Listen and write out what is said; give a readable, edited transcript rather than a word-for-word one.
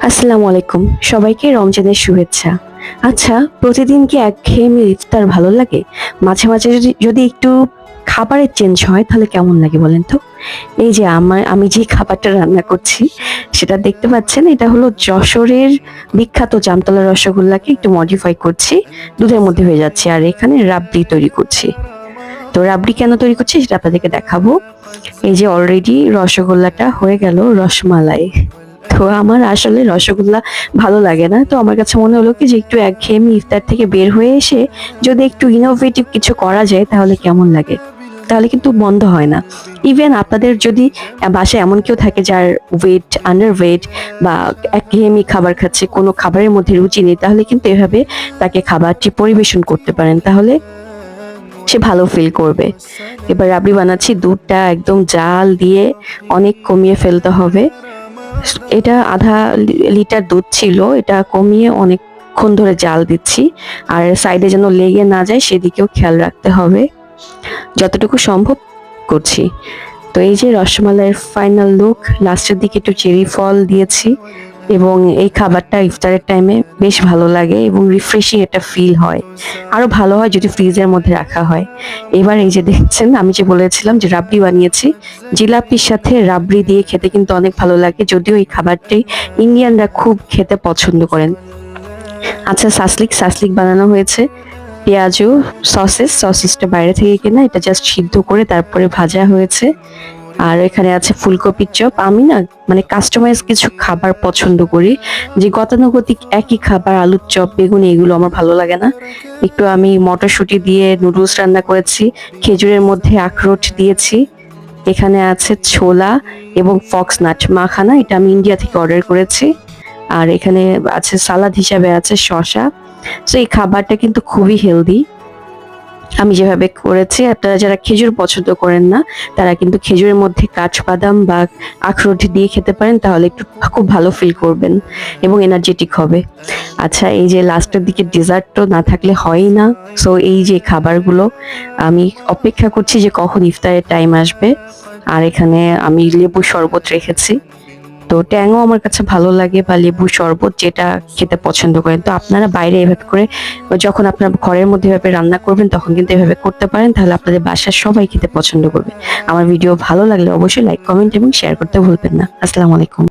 আসসালামু আলাইকুম, সবাইকে রমজানের শুভেচ্ছা। আচ্ছা, প্রতিদিন কি একঘেয়েমি ইফতার ভালো লাগে? মাঝে মাঝে যদি একটু খাবারের চেঞ্জ হয় তাহলে কেমন লাগে বলেন তো? এই যে আমি যে খাবারটা রান্না করছি সেটা দেখতে পাচ্ছেন, এটা হলো যশোরের বিখ্যাত জামতলা রসগোল্লাকে একটু মডিফাই করছি, দুধের মধ্যে হয়ে যাচ্ছে। আর এখানে রাবড়ি তৈরি করছি। তো রাবড়ি কেন তৈরি করছি সেটা আপনাদেরকে দেখাবো। এই যে অলরেডি রসগোল্লাটা হয়ে গেল রসমালাই। তো আমার আসলে রসগোল্লা ভালো লাগে না। তো আমার কাছে মনে হলো কি যে একটু একঘেয়েমি ইফতার থেকে বের হয়ে এসে যদি একটু ইনোভেটিভ কিছু করা যায় তাহলে কেমন লাগে? তাহলে কিন্তু মন্দ হয় না। ইভেন আপনাদের যদি বাসায় এমন কেউ থাকে যার ওয়েট, আন্ডার ওয়েট বা একঘেয়েমি খাবার খাচ্ছে, কোনো খাবারের মধ্যে রুচি নেই, তাহলে কিন্তু এভাবে তাকে খাবারটি পরিবেশন করতে পারেন। তাহলে সে ভালো ফিল করবে। এবার রাবড়ি বানাচ্ছি, দুধটা একদম জাল দিয়ে অনেক কমিয়ে ফেলতে হবে। এটা আধা লিটার দুধ ছিল, এটা কমিয়ে অনেকক্ষণ ধরে জাল দিচ্ছি। আর সাইডে যেন লেগে না যায় সেদিকেও খেয়াল রাখতে হবে। যতটুকু সম্ভব করছি। তো এই যে রসমালাইয়ের ফাইনাল লুক, লাস্টের দিকে একটু চেরি ফল দিয়েছি। এবং এই খাবারটা ইফতারের টাইমে বেশ ভালো লাগে এবং রিফ্রেশিং একটা ফিল হয়। আরো ভালো হয় যদি ফ্রিজের মধ্যে রাখা হয়। এবার এই যে দেখছেন, আমি যে বলেছিলাম যে রাবড়ি বানিয়েছি, জিলাপির সাথে রাবড়ি দিয়ে খেতে কিন্তু অনেক ভালো লাগে, যদিও এই খাবারটি ইন্ডিয়ানরা খুব খেতে পছন্দ করেন। আচ্ছা, সাসলিক বানানো হয়েছে। পেঁয়াজু সসেসটা বাইরে থেকে কেনা, এটা জাস্ট সিদ্ধ করে তারপরে ভাজা হয়েছে। আর এখানে আছে ফুলকপির চপ। আমি না মানে কাস্টমাইজ কিছু খাবার পছন্দ করি, যে গতানুগতিক একই খাবার, আলুর চপ, বেগুন, এগুলো আমার ভালো লাগে না। একটু আমি মটরশুঁটি দিয়ে নুডলস রান্না করেছি, খেজুরের মধ্যে আখরোট দিয়েছি। এখানে আছে ছোলা এবং ফক্সনাট মাখানা, এটা আমি ইন্ডিয়া থেকে অর্ডার করেছি। আর এখানে আছে সালাদ হিসাবে আছে শসা। তো এই খাবারটা কিন্তু খুবই হেলদি। আমি যেভাবে করেছি, আপনারা যারা খেজুর পছন্দ করেন না তারা কিন্তু খেজুরের মধ্যে কাঠবাদাম বা আখরোট দিয়ে খেতে পারেন, তাহলে একটু খুব ভালো ফিল করবেন এবং এনার্জেটিক হবে। আচ্ছা, এই যে লাস্টের দিকে ডেজার্ট তো না থাকলে হয়ই না। সো এই যে খাবারগুলো, আমি অপেক্ষা করছি যে কখন ইফতারের টাইম আসবে। আর এখানে আমি লেবু শরবত রেখেছি। তো ট্যাংও আমার কাছে ভালো লাগে, বা লেবু শরবত, যেটা খেতে পছন্দ করেন। তো আপনারা বাইরে এভাবে করে, যখন আপনার ঘরের মধ্যে এভাবে রান্না করবেন তখন কিন্তু এভাবে করতে পারেন, তাহলে আপনাদের বাসার সবাই খেতে পছন্দ করবে। আমার ভিডিও ভালো লাগলে অবশ্যই লাইক, কমেন্ট এবং শেয়ার করতে ভুলবেন না। আসসালামু আলাইকুম।